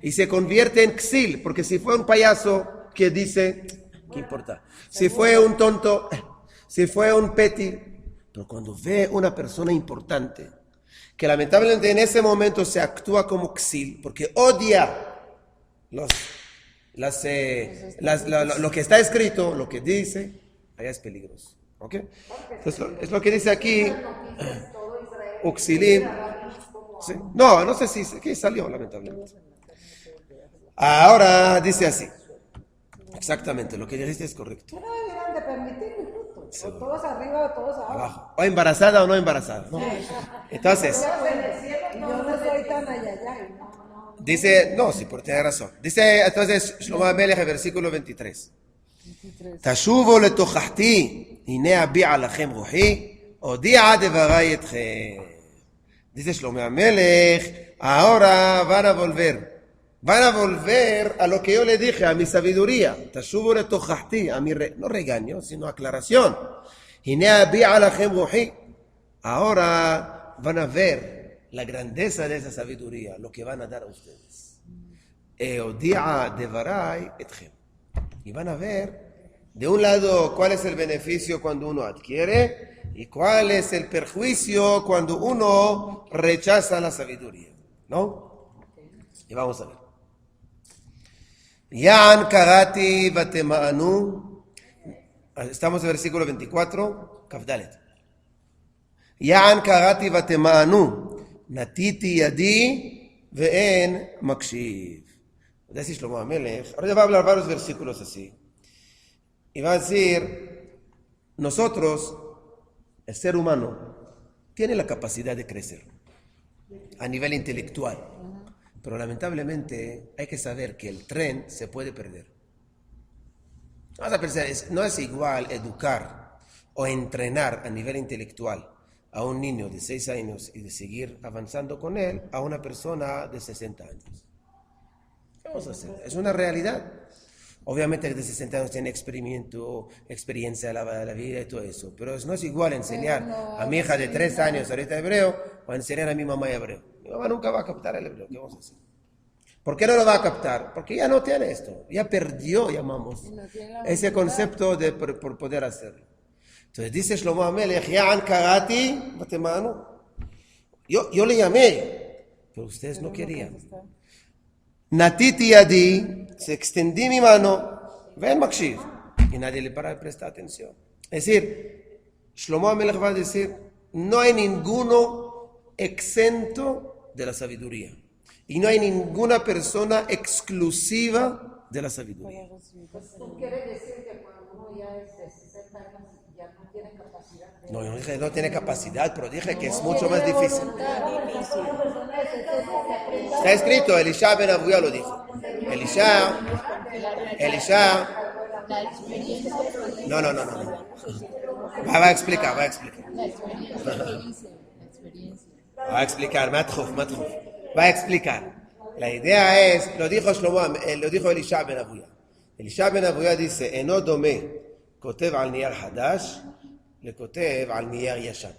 Y se convierte en Xil, porque si fue un payaso que dice, ¿qué importa? Si fue un tonto, si fue un peti, pero cuando ve una persona importante, que lamentablemente en ese momento se actúa como Xil, porque odia lo que está escrito, lo que dice, allá es peligroso. ¿Okay? Entonces, es lo que dice aquí, Uxilim. ¿Sí? No sé si que salió, lamentablemente. Ahora dice así. Exactamente, lo que dijiste es correcto. No deberían de permitirlo, justo. Sí. O todos arriba o todos abajo. O embarazada o no embarazada. ¿No? Entonces, yo no soy tan ayayay. dice, no, sí, por tener razón. Dice entonces Shlomo HaMelech, versículo 23. Tashuvo letochahti, hine abi'a lachem ruhi, odi'a devarai etchem. Dice Shlomo HaMelech, ahora van a volver a lo que yo le dije, a mi sabiduría. Tashuvo letochahti, a mi no regaño, sino aclaración. Hine abi'a lachem ruhi. Ahora van a ver la grandeza de esa sabiduría, lo que van a dar a ustedes. Odi'a devarai etchem. Y van a ver, de un lado, cuál es el beneficio cuando uno adquiere y cuál es el perjuicio cuando uno rechaza la sabiduría. ¿No? Y vamos a ver. Yan karati batemanu. Estamos en el versículo 24, Kafdalet. Yan karati batemanu. Natiti yadi ve'en makshiv. Dice Shlomo HaMelech, ahora va a hablar varios versículos así. Y va a decir, nosotros, el ser humano, tiene la capacidad de crecer a nivel intelectual. Pero lamentablemente hay que saber que el tren se puede perder. Vamos a pensar, no es igual educar o entrenar a nivel intelectual a un niño de 6 años y de seguir avanzando con él a una persona de 60 años. ¿Qué vamos a hacer? Es una realidad. Obviamente de 60 años tiene experiencia de la vida y todo eso, pero no es igual enseñar a mi hija de 3 años ahorita hebreo o enseñar a mi mamá hebreo. Mi mamá nunca va a captar el hebreo. ¿Qué vamos a hacer? ¿Por qué no lo va a captar? Porque ya no tiene esto, ya perdió, llamamos, ese concepto de por poder hacerlo. Entonces dice Shlomo HaMelech, Ya'an karati batemanu. Yo le llamé, pero ustedes no querían. Natiti yadi, se extendí mi mano, ven makshiv, y nadie le para de prestar atención. Es decir, Shlomo Amelech va a decir, no hay ninguno exento de la sabiduría. Y no hay ninguna persona exclusiva de la sabiduría. Pues tú quieres decir que cuando uno ya es de 60 años ya no tiene capacidad de... No, yo dije no tiene capacidad, pero dije que es mucho más difícil. Está escrito, Elisha ben Abuya lo dijo. Elisha. No. Va a explicar. La experiencia que dice, la experiencia. Va a explicar, Matruf. Va a explicar. La idea es, lo dijo Elisha ben Abuya. Elisha ben Abuya dice, Eno dome, kotev al niyar hadash, le kotev al niyar yashan.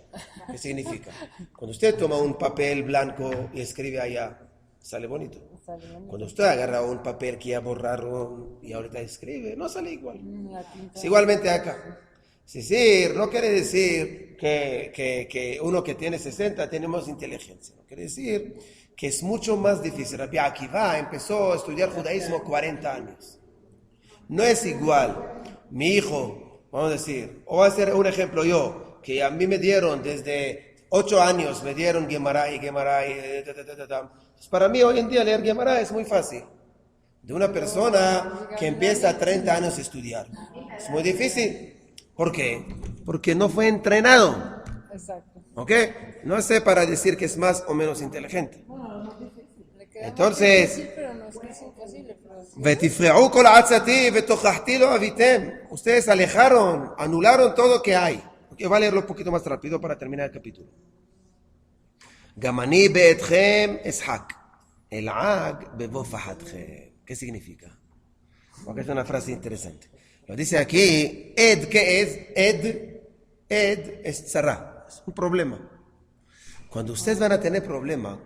¿Qué significa? Cuando usted toma un papel blanco y escribe allá, sale bonito. Cuando usted agarra un papel que ya borraron y ahorita escribe, no sale igual. Es igualmente acá. Es decir, no quiere decir que uno que tiene 60 tenemos inteligencia. No quiere decir que es mucho más difícil. Rabbi Akiva empezó a estudiar judaísmo 40 años. No es igual. Mi hijo, vamos a decir, o voy a hacer un ejemplo yo, que a mí me dieron desde 8 años, me dieron Gemara. Para mí hoy en día leer Gemara es muy fácil. De una persona que empieza a 30 años a estudiar. Es muy difícil. ¿Por qué? Porque no fue entrenado. Exacto. ¿Ok? No sé para decir que es más o menos inteligente. Entonces, Pero no es que es imposible. "Vetifre'u kol atzati vetochachti lo avitem". Ustedes alejaron, anularon todo que hay. Okay, voy a leerlo un poquito más rápido para terminar el capítulo. Gamani beetchem eshak, el ag bebo fahatchem. ¿Qué significa? Porque es una frase interesante. Lo dice aquí, ed, ¿qué es? Ed es tzara, es un problema. Cuando ustedes van a tener problema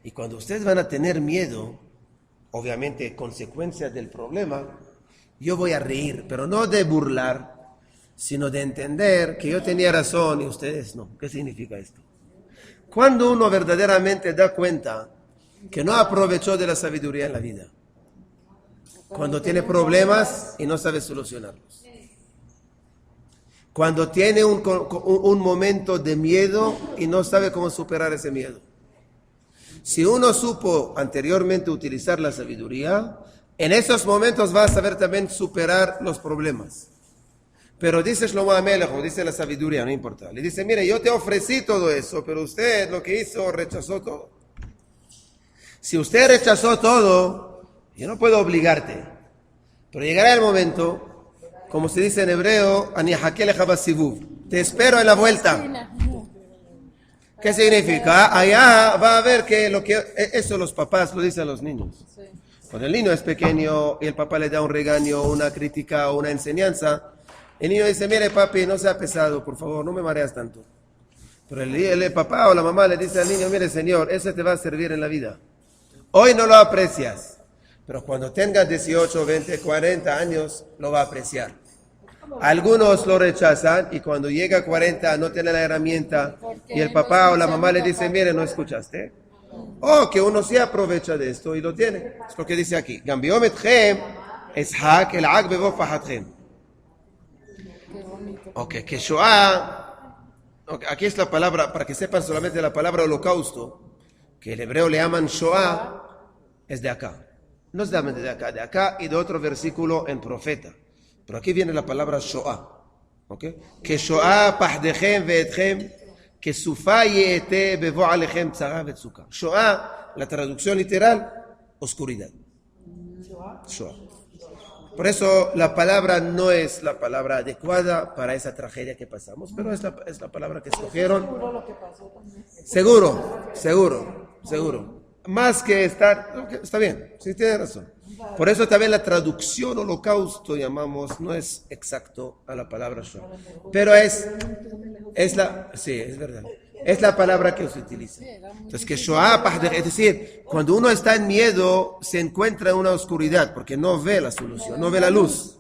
y cuando ustedes van a tener miedo, obviamente consecuencias del problema, yo voy a reír, pero no de burlar, sino de entender que yo tenía razón y ustedes no. ¿Qué significa esto? Cuando uno verdaderamente da cuenta que no aprovechó de la sabiduría en la vida, cuando tiene problemas y no sabe solucionarlos, cuando tiene un momento de miedo y no sabe cómo superar ese miedo. Si uno supo anteriormente utilizar la sabiduría, en esos momentos va a saber también superar los problemas. Pero dice Shlomo Amelech, o dice la sabiduría, no importa. Le dice, mire, yo te ofrecí todo eso, pero usted lo que hizo, rechazó todo. Si usted rechazó todo, yo no puedo obligarte. Pero llegará el momento, como se dice en hebreo, te espero en la vuelta. ¿Qué significa? Allá va a ver que eso los papás lo dicen a los niños. Cuando el niño es pequeño y el papá le da un regaño, una crítica o una enseñanza, el niño dice, mire papi, no sea pesado, por favor, no me mareas tanto. Pero el papá o la mamá le dice al niño, mire señor, eso te va a servir en la vida. Hoy no lo aprecias, pero cuando tengas 18, 20, 40 años, lo va a apreciar. Algunos lo rechazan y cuando llega a 40 no tiene la herramienta y el papá o la mamá le dice, mire, ¿no escuchaste? O que uno sí aprovecha de esto y lo tiene. Es lo que dice aquí. Gambiometchem eshak el ag bebo fahatchem. Ok, que Shoah, aquí es la palabra, para que sepan solamente la palabra holocausto, que el hebreo le llaman Shoah, es de acá. No es de acá y de otro versículo en Profeta. Pero aquí viene la palabra Shoah. ¿Okay? Que Shoah pahdechem veetchem, que sufa yete bebo alechem tzara vetzuka. Shoah, la traducción literal, oscuridad. Shoah. Por eso la palabra no es la palabra adecuada para esa tragedia que pasamos, pero es la palabra que escogieron. Seguro. Más que estar, está bien, sí tiene razón. Por eso también la traducción holocausto llamamos, no es exacto a la palabra Shoah, pero es verdad. Es la palabra que se utiliza. Entonces, que Shoah, es decir, cuando uno está en miedo, se encuentra en una oscuridad, porque no ve la solución, no ve la luz.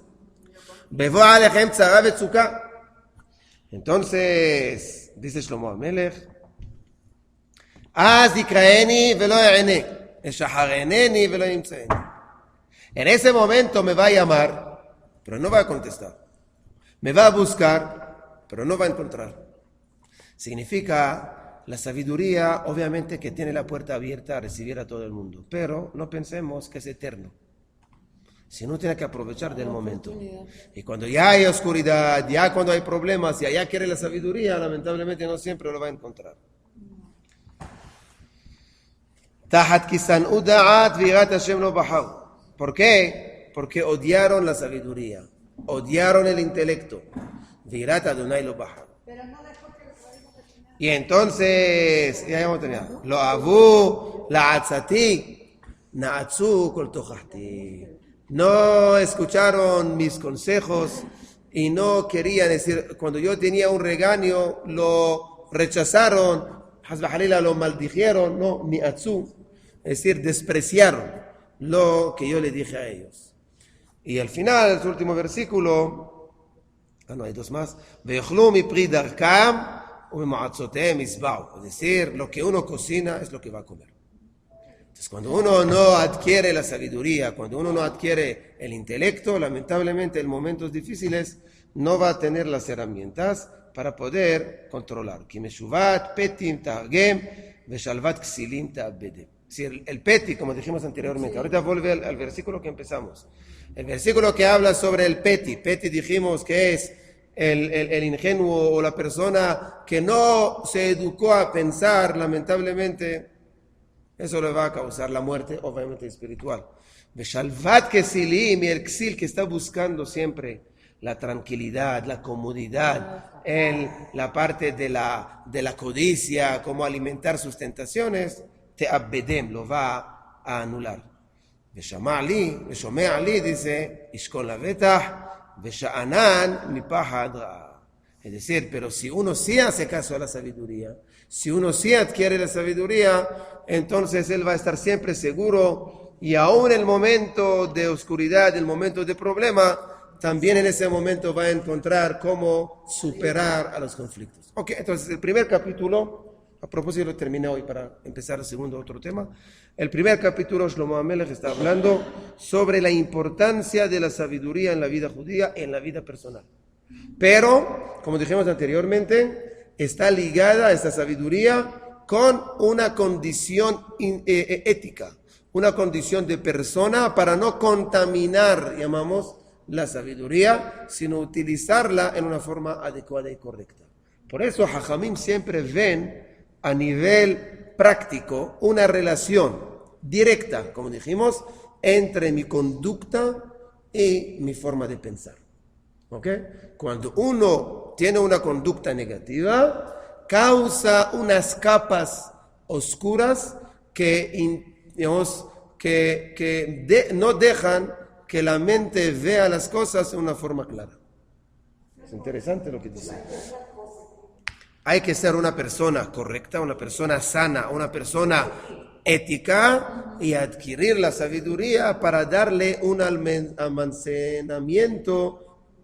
Entonces, dice Shlomo Amelech, en ese momento me va a llamar, pero no va a contestar. Me va a buscar, pero no va a encontrar. Significa, la sabiduría obviamente que tiene la puerta abierta a recibir a todo el mundo, pero no pensemos que es eterno, sino tiene que aprovechar del momento. Y cuando ya hay oscuridad, ya cuando hay problemas, ya quiere la sabiduría, lamentablemente no siempre lo va a encontrar. ¿Por qué? Porque odiaron la sabiduría, odiaron el intelecto. Y entonces, ya hemos terminado. Lo abu, la atzati, naatzu kol tochahti. No escucharon mis consejos y no querían decir, cuando yo tenía un regaño, lo rechazaron, lo maldijeron, no, niatzu, es decir, despreciaron lo que yo le dije a ellos. Y al final, el último versículo, no, hay dos más, ve'ochlu mipri darkam u'mima'atzotehem isba'u, es decir, lo que uno cocina es lo que va a comer. Entonces, cuando uno no adquiere la sabiduría, cuando uno no adquiere el intelecto, lamentablemente en momentos difíciles no va a tener las herramientas para poder controlar. El peti, como dijimos anteriormente, ahorita vuelve al versículo que empezamos. El versículo que habla sobre el peti. Peti dijimos que es el ingenuo o la persona que no se educó a pensar, lamentablemente. Eso le va a causar la muerte, obviamente espiritual. Beshalvat Kesilim, y el Ksil que está buscando siempre la tranquilidad, la comodidad, la parte de la codicia, cómo alimentar sus tentaciones, te abedem, lo va a anular. Beshomea Ali dice, Ishkon lavetah, Besha'anan mipahad ra'a. Es decir, pero si uno sí hace caso a la sabiduría, si uno sí adquiere la sabiduría, entonces él va a estar siempre seguro y aún en el momento de oscuridad, el momento de problema, también en ese momento va a encontrar cómo superar a los conflictos. Ok, entonces el primer capítulo, a propósito lo terminé hoy para empezar el segundo otro tema. El primer capítulo, Shlomo HaMelech está hablando sobre la importancia de la sabiduría en la vida judía y en la vida personal. Pero, como dijimos anteriormente, está ligada esta sabiduría con una condición ética, una condición de persona para no contaminar, llamamos, la sabiduría, sino utilizarla en una forma adecuada y correcta. Por eso, Jajamim siempre ven a nivel práctico una relación directa, como dijimos, entre mi conducta y mi forma de pensar. ¿Okay? Cuando uno tiene una conducta negativa, causa unas capas oscuras que no dejan que la mente vea las cosas de una forma clara. Es interesante lo que dice. Hay que ser una persona correcta, una persona sana, una persona ética y adquirir la sabiduría para darle un almacenamiento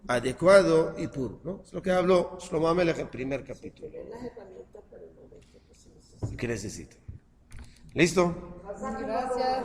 adecuado y puro, ¿no? Es lo que habló Shlomo HaMelech en el primer capítulo. ¿Qué necesita? ¿Listo? Gracias.